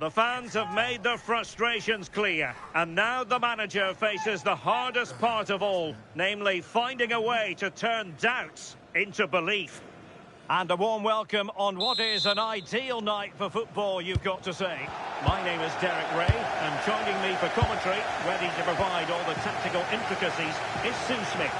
The fans have made their frustrations clear, and now the manager faces the hardest part of all, namely finding a way to turn doubts into belief. And a warm welcome on what is an ideal night for football, you've got to say. My name is Derek Ray, and joining me for commentary, ready to provide all the tactical intricacies, is Sue Smith.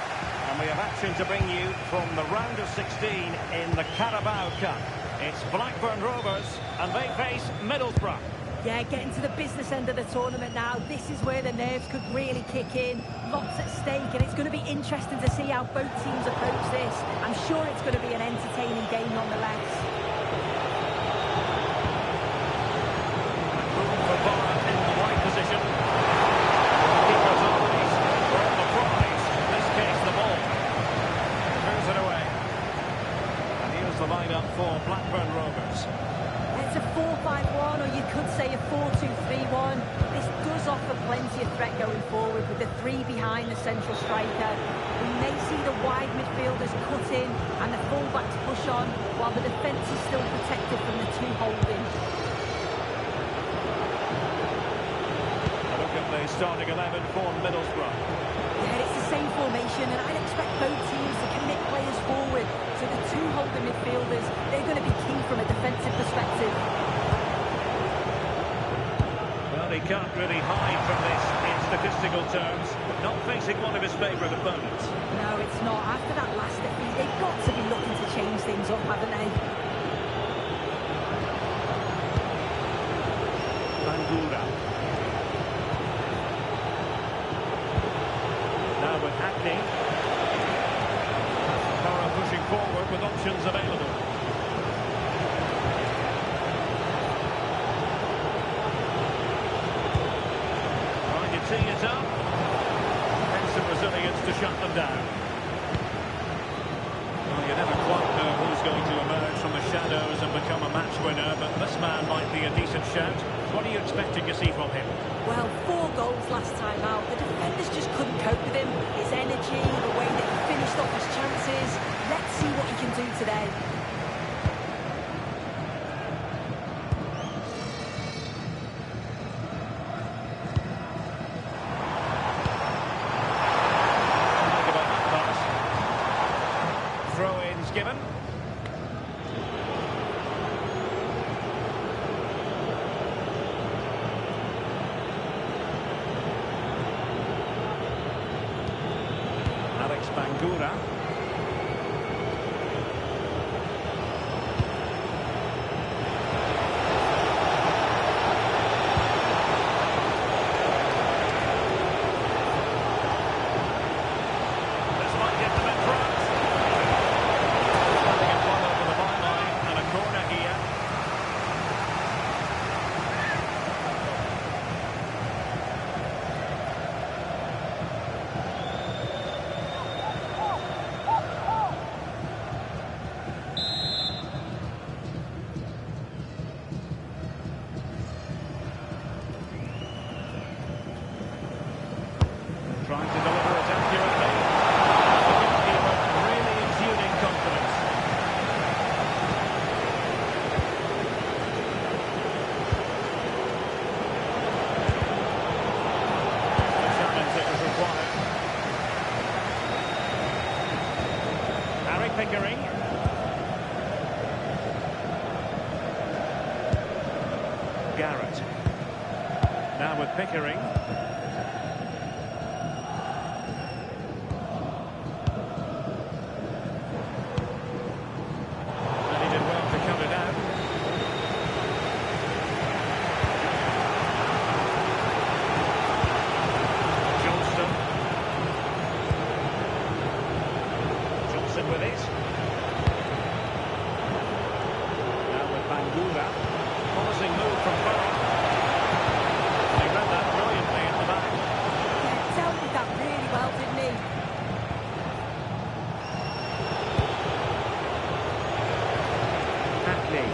And we have action to bring you from the round of 16 in the Carabao Cup. It's Blackburn Rovers, and they face Middlesbrough. Yeah, getting to the business end of the tournament now. This is where the nerves could really kick in. Lots at stake, and it's going to be interesting to see how both teams approach this. I'm sure it's going to be an entertaining game nonetheless. Room for Barra in the wide position. Keeper's eyes for the prize. In this case, the ball. Clears it away. And here's the lineup for Blackburn Rovers. It's a 4-5-1, or you could say a 4-2-3-1. This does offer plenty of threat going forward with the three behind the central striker. We may see the wide midfielders cut in and the full-backs push on, while the defence is still protected from the two holding. A look at the starting 11 for Middlesbrough. Yeah, it's the same formation, and I'd expect both teams to commit players forward. So the two holding midfielders, they're going to be key from a defensive perspective. Well, he can't really hide from this in statistical terms. Not facing one of his favourite opponents. No, it's not. After that last defeat, they've got to be looking to change things up, haven't they? Bangura. Now with Hackney. Pushing forward with options available. Trying to tee it up. And some resilience to shut them down. Well, you never quite know who's going to emerge from the shadows and become a match winner, but this man might be a decent shout. What are you expecting to see from him? Well, 4 goals last time out. The defenders just couldn't cope with him. His energy, the way that he finished off his chances. Let's see what he can do today. Think about that pass. Throw-ins given. Bangura. This might get them in front. They get one over the byline and a corner here. Trying to deliver it accurately. The goalkeeper really exuding confidence. The challenge that was required. Harry Pickering. Garrett. Now with Pickering. With it. Now with Bangura. Promising move from Burrow. He read that brilliantly at the back. Yeah, dealt with that really well, didn't he? Hackney.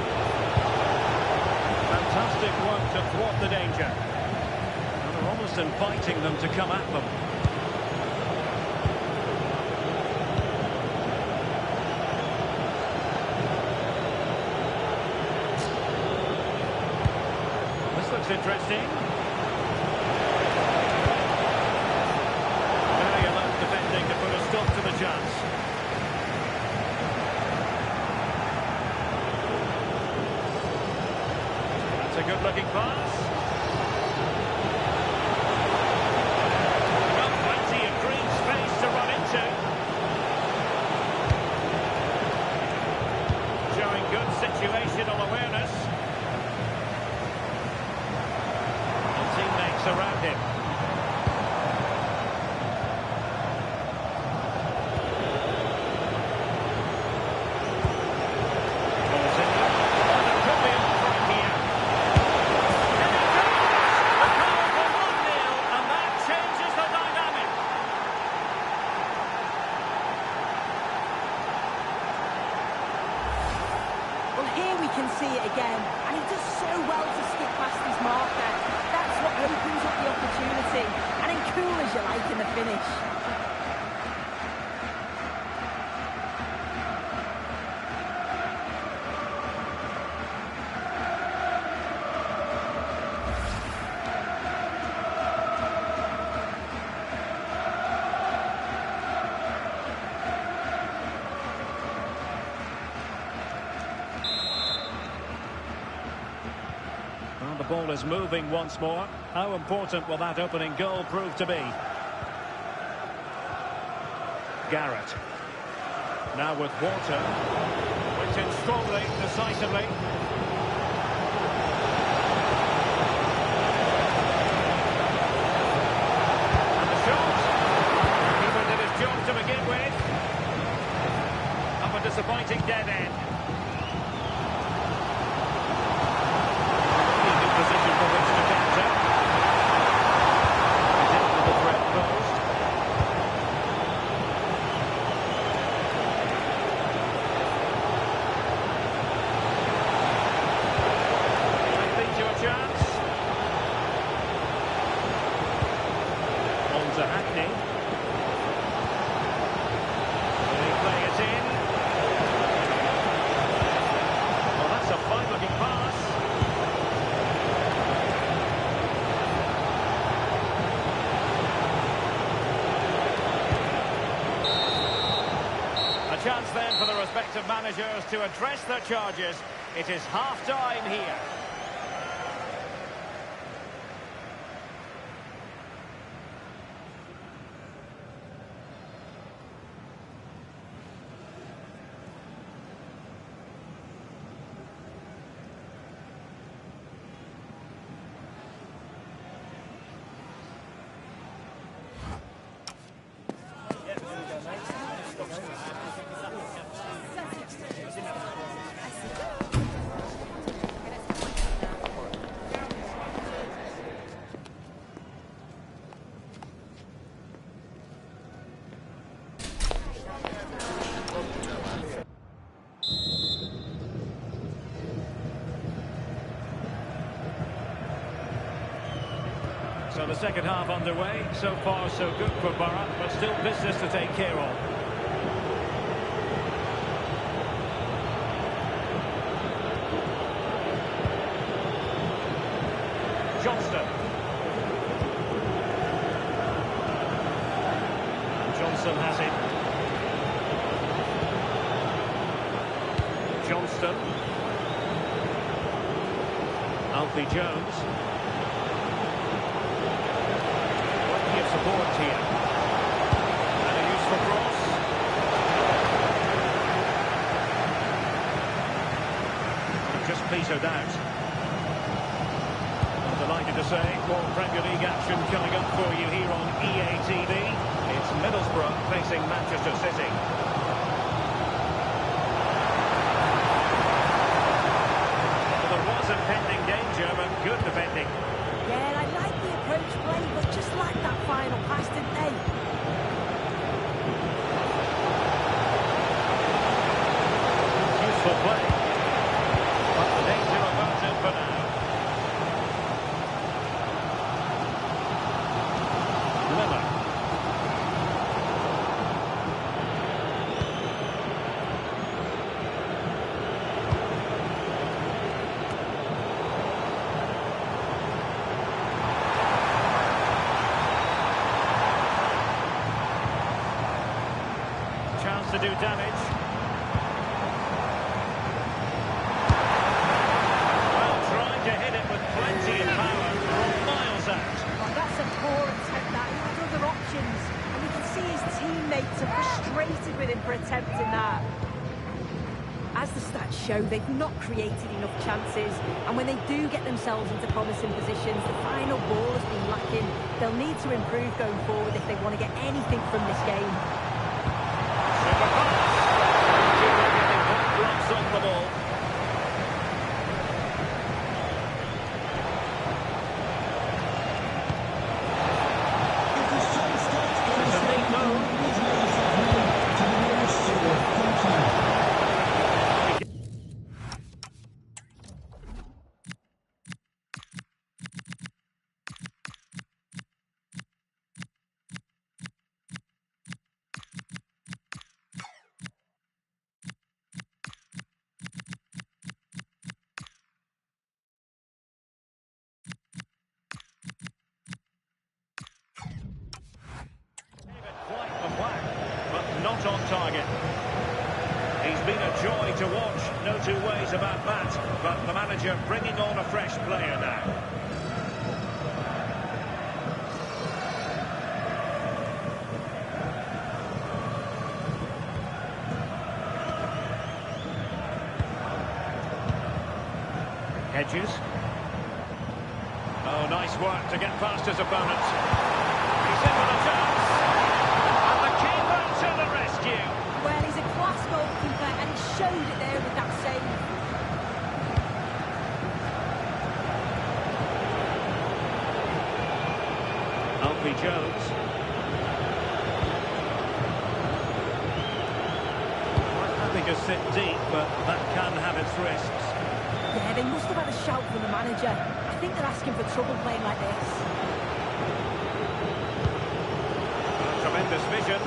Fantastic work to thwart the danger. And they're almost inviting them to come at them. looks interesting. Very alert defending to put a stop to the chance. That's a good-looking pass. Got plenty of green space to run into. Showing good situational awareness. And teammates around him. Ball's in. Oh, there could be a threat here. Here it goes! A powerful 1-0, and that changes the dynamic. Well, here we can see it again, and he does so well to skip past his marker. That's what opens up the opportunity, and then cool as you like in the finish. Well, the ball is moving once more. How important will that opening goal prove to be? Garrett. Now with Walter. Went in strongly, decisively. And the shot. Keeper did his job to begin with. Up a disappointing dead end. Position for which to counter. He dealt with the threat posed. Might lead to a chance. On to Hackney. Will he play it in? Well, that's a fine-looking pass. Chance then for the respective managers to address their charges. It is half-time here. So the second half underway. So far, so good for Borough, but still business to take care of. Johnston. And Johnson has it. Johnston. Alfie Jones. Support here. And a useful cross. Just petered out. I'm delighted to say more Premier League action coming up for you here on EA TV. It's Middlesbrough facing Manchester City. Well, there was impending danger, but good defending. Yeah, I like the approach play, but just like that final pass, didn't they? Useful play. But the danger averted for now. Limmer. damage. Well, trying to hit it with plenty of power from miles out. Oh, that's a poor attempt, that. He had other options. And you can see his teammates are frustrated with him for attempting that. As the stats show, they've not created enough chances, and when they do get themselves into promising positions, the final ball has been lacking. They'll need to improve going forward if they want to get anything from this game. Super pass. Getting good blocks on the ball. It's a neat move. Not on target. He's been a joy to watch, no two ways about that. But the manager bringing on a fresh player now. Hedges. Oh, nice work to get past his opponent. He's in with a chance. And the keeper to the rescue. Well, he's a class goalkeeper, and he showed it there with that save. Alfie Jones. Quite happy to sit deep, but that can have its risks. Yeah, they must have had a shout from the manager. I think they're asking for trouble playing like this. Tremendous vision.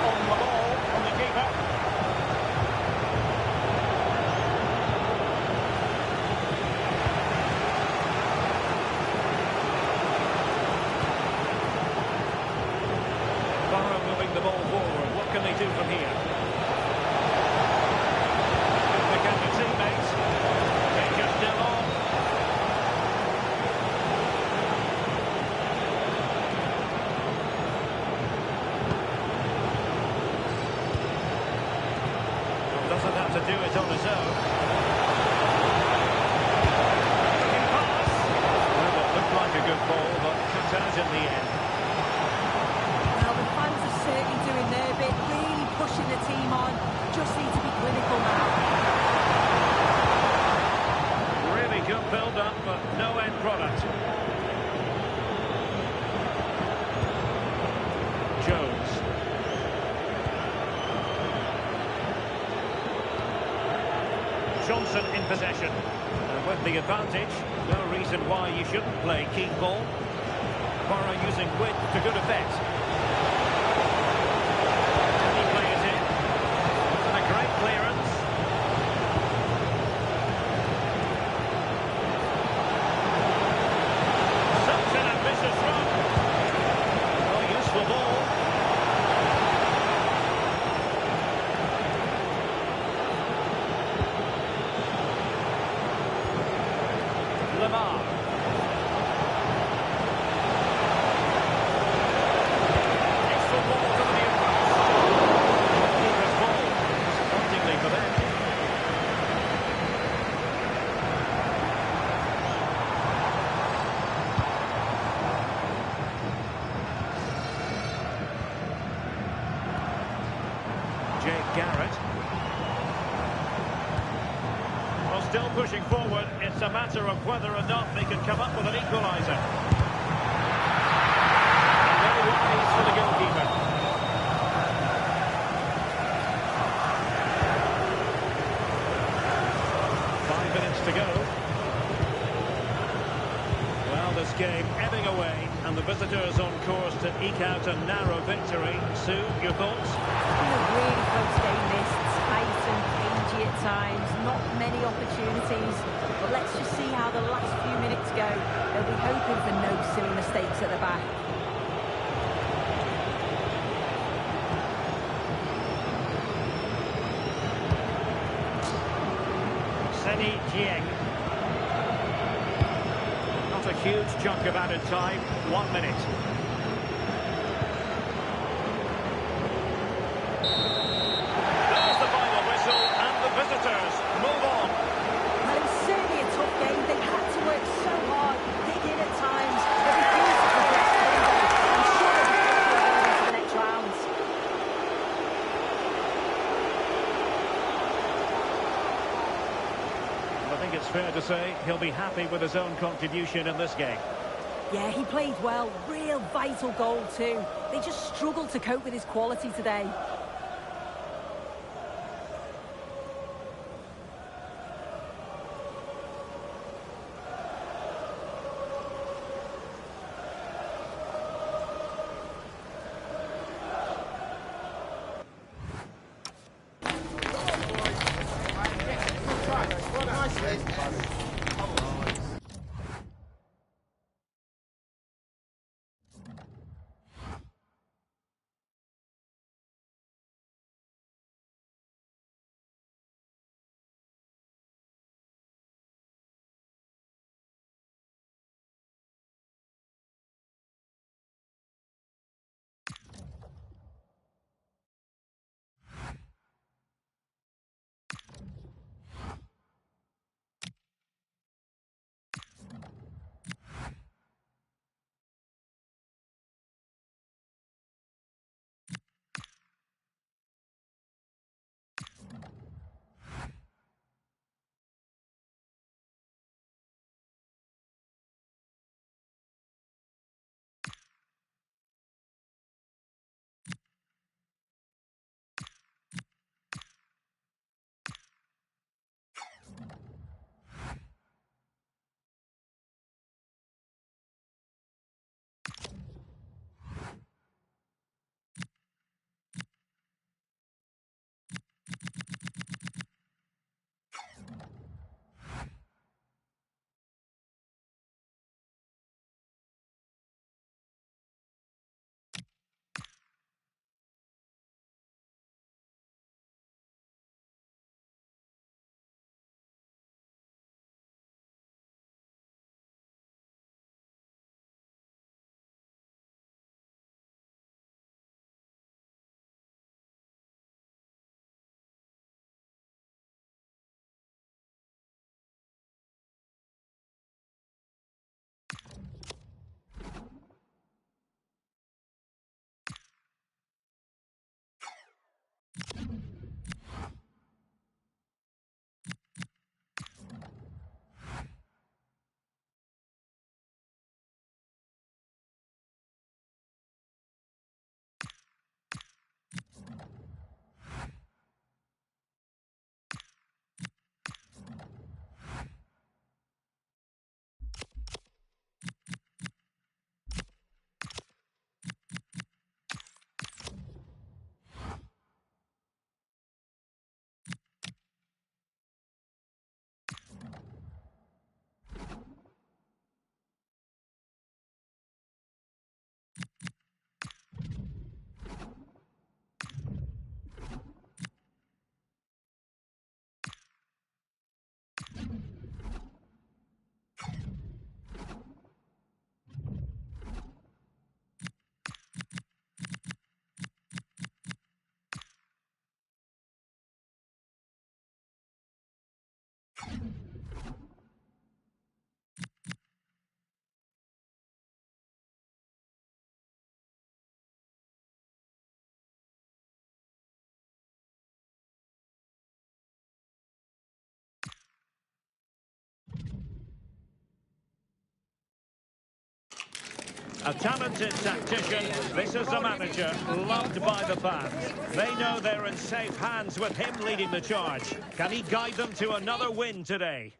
On the ball from the keeper. Barrow moving the ball forward. What can they do from here? Look at the teammates. They're just still on. Doesn't have to do it on his own. Looking pass. Well, it looked like a good ball, but cut out in the end. Well, the fans are certainly doing their bit, really pushing the team on. Just need to be clinical now. Really good build-up, but no end product. Jones. Johnson in possession. And with the advantage, no reason why you shouldn't play keep ball. Barrow using width to good effect. Can he play it in? And a great clearance. Such an ambitious run. Oh, useful ball. Lamar. Excellent ball from the approach. Keeper's ball, disappointingly for them. Jake Garrett. Well, still pushing forward. It's a matter of whether or not they can come up with an equaliser. No worries for the goalkeeper. To go. Well, this game ebbing away, and the visitors on course to eke out a narrow victory. Sue, your thoughts? It's been a really close game, this. Tight and cagey at times, not many opportunities. But let's just see how the last few minutes go. They'll be hoping for no silly mistakes at the back. Not a huge chunk of added time. 1 minute. There's the final whistle, and the visitors move on. Well, it was certainly a tough game. They had to work so hard, dig in at times. They refused to progress further. I'm sure they'll be going into the next rounds. I think it's fair to say he'll be happy with his own contribution in this game. Yeah, he played well. Real vital goal too. They just struggled to cope with his quality today. A talented tactician, this is a manager loved by the fans. They know they're in safe hands with him leading the charge. Can he guide them to another win today?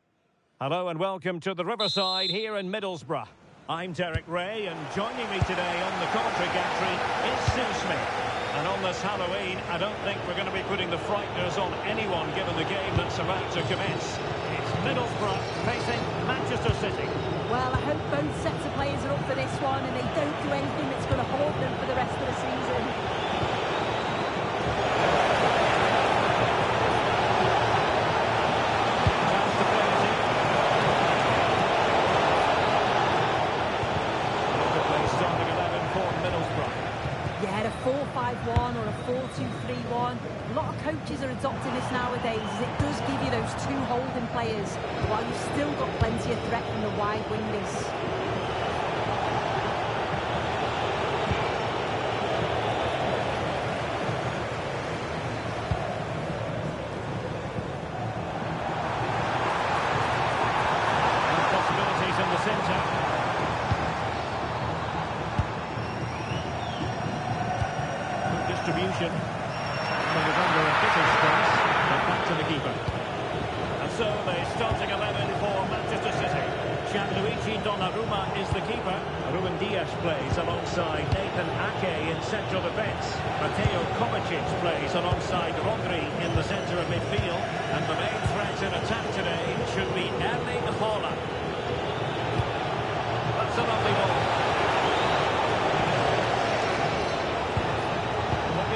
Hello and welcome to the Riverside here in Middlesbrough. I'm Derek Ray, and joining me today on the commentary gantry is Sue Smith. And on the Christmas, Halloween, I don't think we're going to be putting the frighteners on anyone given the game that's about to commence. It's Middlesbrough facing Manchester City. Well, I hope both sets of players are up for this one and they don't do anything that's going to haunt them for the rest of the season. Yeah, a 4-5-1 or a 4-2-3-1. A lot of coaches are adopting this nowadays, as it does give you those two holding players, while you've still got plenty of threat from the wide wingers. Possibilities in the centre. Distribution. Well, was under a bit of stress, but back to the keeper. And so the starting 11 for Manchester City. Gianluigi Donnarumma is the keeper. Ruben Dias plays alongside Nathan Ake in central defence. Mateo Kovacic plays alongside Rodri in the centre of midfield. And the main threat in attack today should be Erling Haaland. That's a lovely ball.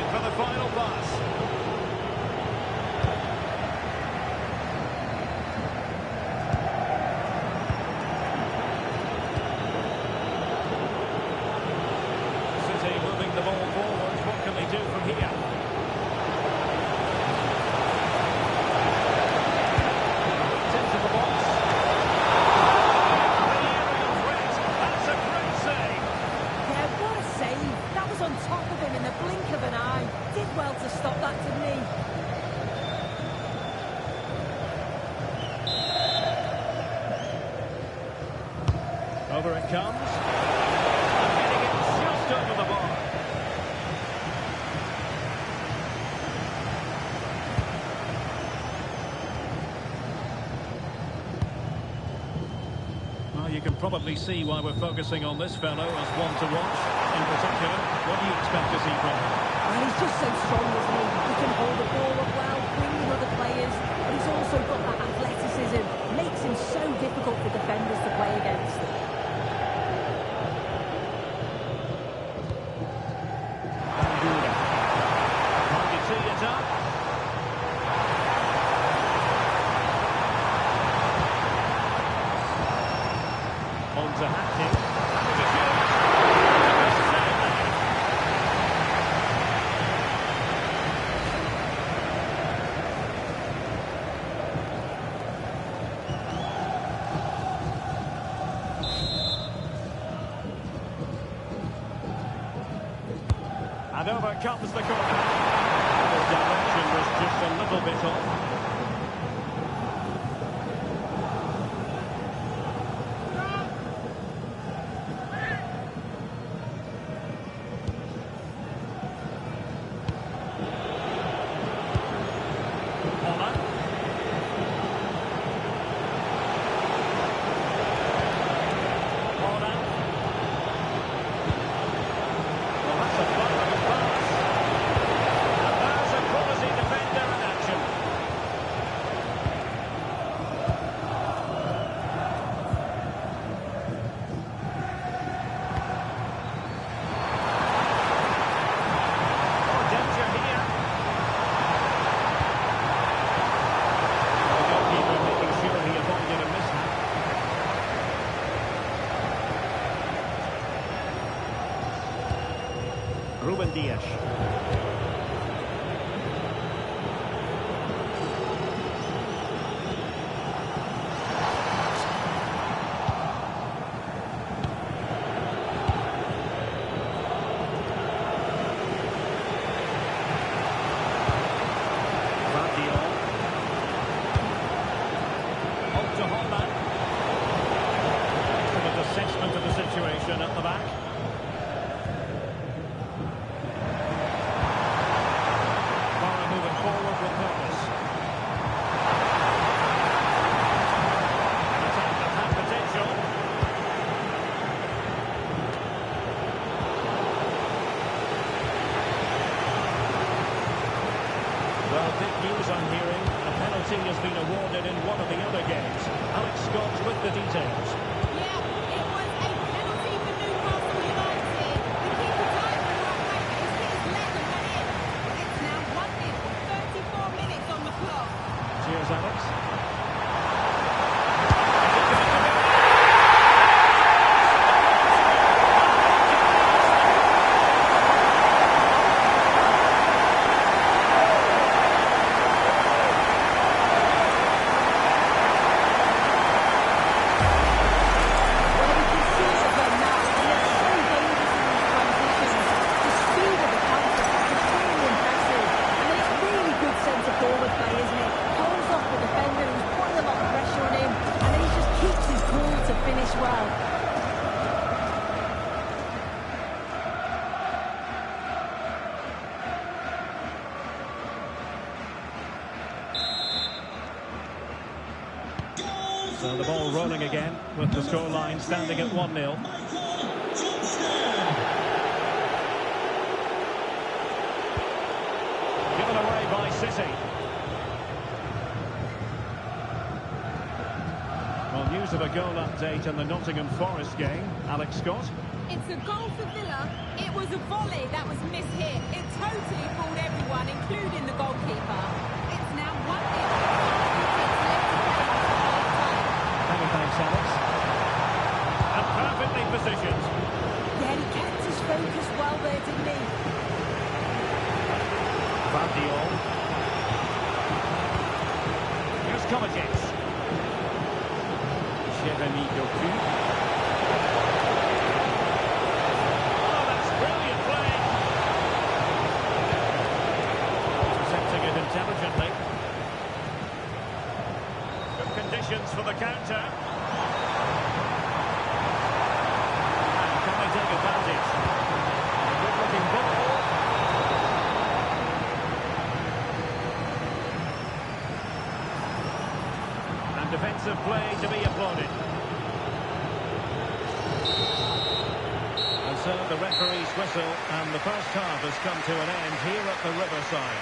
For the final pass. City moving the ball forward. What can they do from here? Into the box. The aerial threat. That's a great save. Yeah, what a save. That was on top of him in the blink of an eye. Did well to stop that, didn't he? Over it comes. And hitting it just over the bar. Well, you can probably see why we're focusing on this fellow as one to watch. In particular, what do you expect to see from him? Well, he's just so strong, isn't he? He can hold the ball up well, bring in other players, but he's also got that athleticism. Makes him so difficult for defenders to play against. Can't you tee it up? On to Hackney. And over comes the corner. The direction was just a little bit off. Ruben Dias. On to Holland. Excellent assessment of the situation at the back. Well, big news I'm hearing. A penalty has been awarded in one of the other games. Alex Scott with the details. Yeah, it was a penalty for Newcastle United. The keeper dived the right way, but his hit his leg and went in. It's now 1-0 with 34 minutes on the clock. Cheers, Alex. So the ball rolling again with the scoreline standing at 1-0. Given away by City. Well, news of a goal update in the Nottingham Forest game. Alex Scott. It's a goal for Villa. It was a volley that was mishit. It totally fooled everyone, including the goalkeeper. It's now 1-0. Many thanks, Alex. And perfectly positioned. Yeah, he kept his focus well there, didn't he? Van Dion. Here's Kovacic. Jeremy Doku. Oh, that's brilliant play. Intercepting it intelligently. Good conditions for the counter. And can they take advantage? A good-looking ball. And defensive play to be applauded. And so the referee's whistle, and the first half has come to an end here at the Riverside.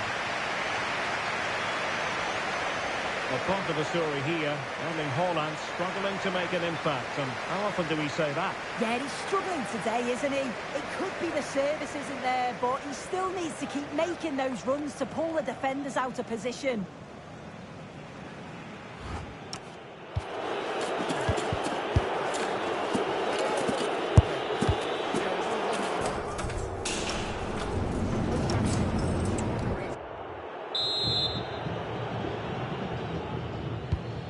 Well, part of the story here, Erling Haaland struggling to make an impact. And how often do we say that? Yeah, he's struggling today, isn't he? It could be the service isn't there, but he still needs to keep making those runs to pull the defenders out of position.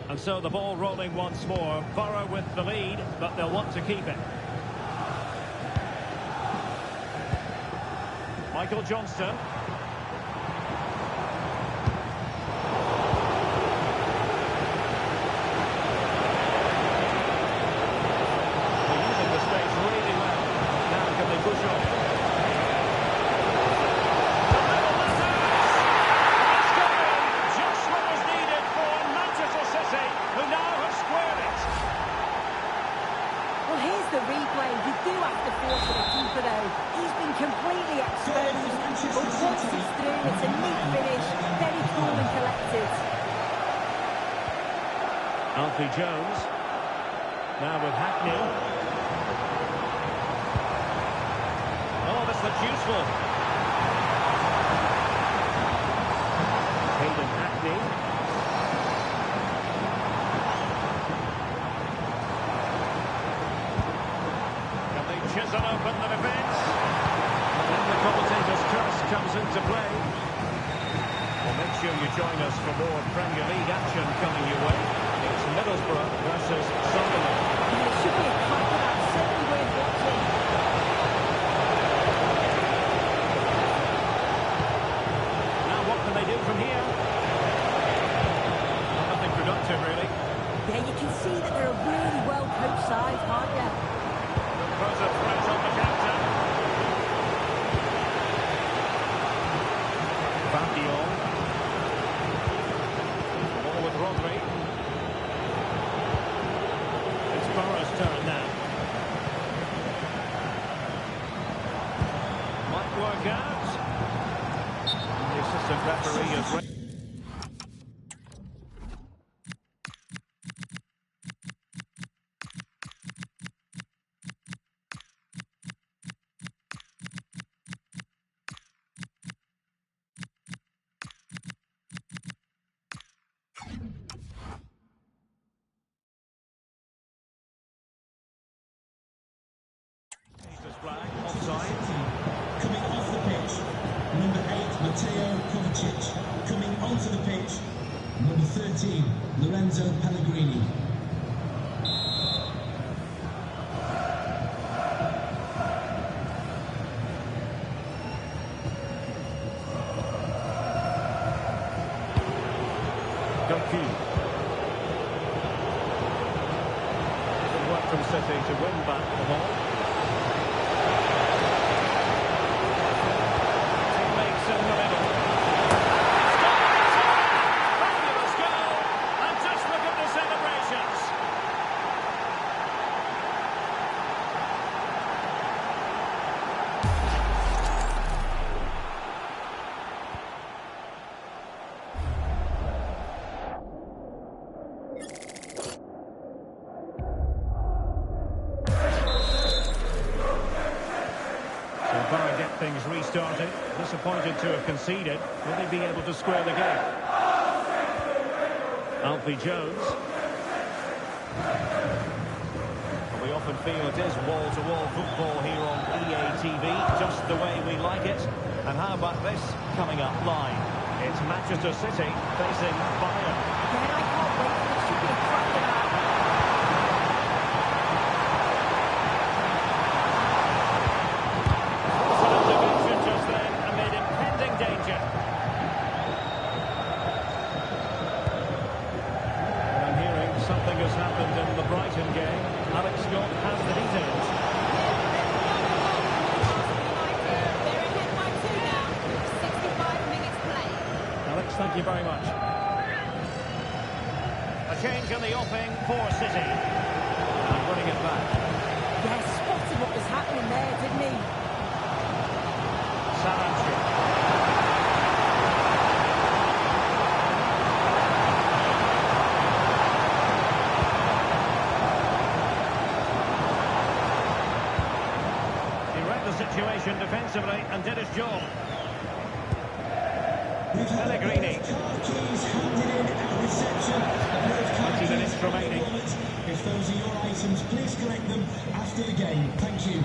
And so the ball rolling once more. Borough with the lead, but they'll want to keep it. Michael Johnston. They're using the space really well. Now can they push on? The replay, you do have to force the keeper though. He's been completely exposed, but once he's through, it's a neat finish, very cool and collected. Alfie Jones, now with Hackney. Oh, this looks useful. Hayden Hackney. Chisel open the defence. Then the commentator's curse comes into play. Well, make sure you join us for more Premier League action coming your way. It's Middlesbrough versus Sunderland. It should be a cracker, that's certainly worth watching. Now what can they do from here? Well, nothing productive, really. Yeah, you can see that they're a really well-coached side, can't you? Throws a threat on the counter. Van Dion. Ball with Rodri. It's Borough's turn now. Might work out. The assistant referee is ready. Number 8, Matteo Kovacic. Coming onto the pitch, number 13, Lorenzo Pellegrini. Good work from City to win back the ball. Teammates in the middle. Fabulous goal! And just look at the celebrations. Get things restarted. Disappointed to have conceded. Will they be able to square the game? Alfie Jones. We often feel it is wall-to-wall football here on EA TV, just the way we like it. And how about this coming up live? It's Manchester City facing Bayern. Again, I can't wait for this to be a cracking out. Something has happened in the Brighton game. Alex Scott has the details. They're ahead by 2 now, with 65 minutes played. Alex, thank you very much. A change in the offing for City. And winning it back. Yeah, spotted what was happening there, didn't he? Saranchuk. Situation defensively and did his job. Pellegrini. 20 minutes remaining. If those are your items, please collect them after the game. Thank you.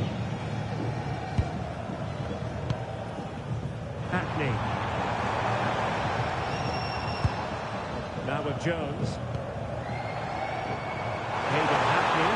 Hackney. Now with Jones. Hayden Hackney.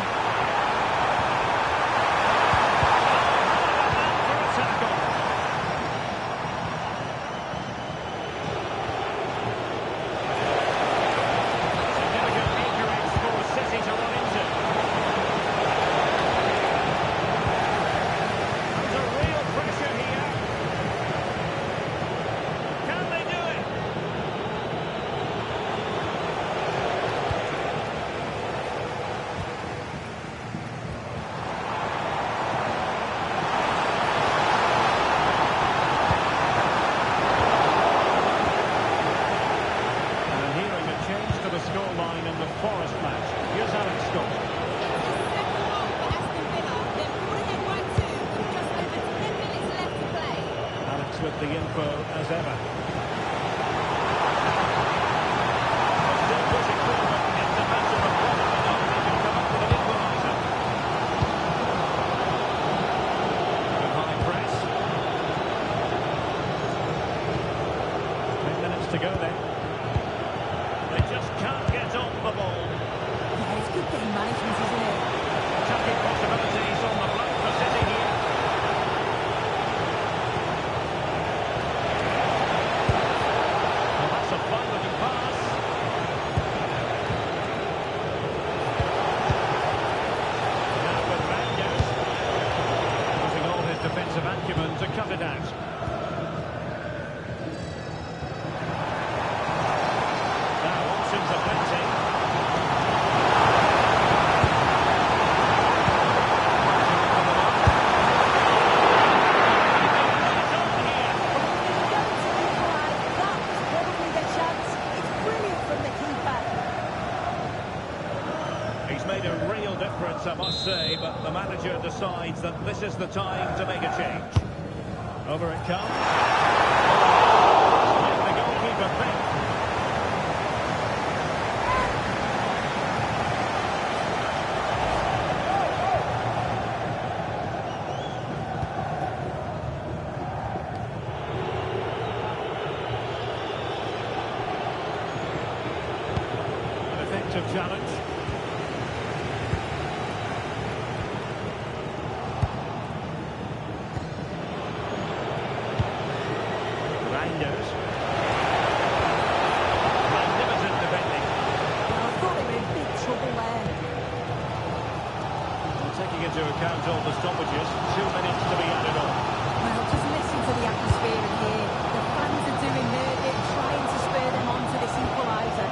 With the info as ever. Still pushing forward. It's a matter of whether or not they can come up with an equaliser. Good high press. 10 minutes to go then. They just can't get off the ball. Yeah, it's good game management, isn't it? Attacking possibilities on the block for City here. Defensive acumen to cut it out. Now options are plenty. That was probably the chance. It's brilliant from the keeper. He's made a real difference, I must say, but the manager decides that this is the time to make a change. Over it comes. Make the goalkeeper think. challenge. Rangers. Magnificent defending. I thought they were in big trouble there. Well, taking into account all the stoppages, 2 minutes to be added on. Well, just listen to the atmosphere in here. The fans are doing their bit, trying to spur them on to this equaliser.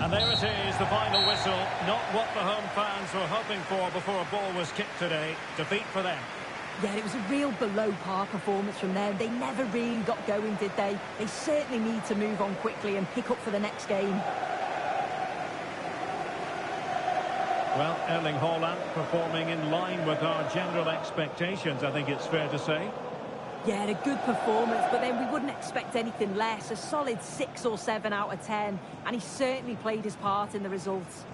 And there it is, the final whistle. Not what the home fans were hoping for before a ball was kicked today. Defeat for them. Yeah, it was a real below-par performance from them. They never really got going, did they? They certainly need to move on quickly and pick up for the next game. Well, Erling Haaland performing in line with our general expectations, I think it's fair to say. Yeah, a good performance, but then we wouldn't expect anything less. A solid 6 or 7 out of 10, and he certainly played his part in the results.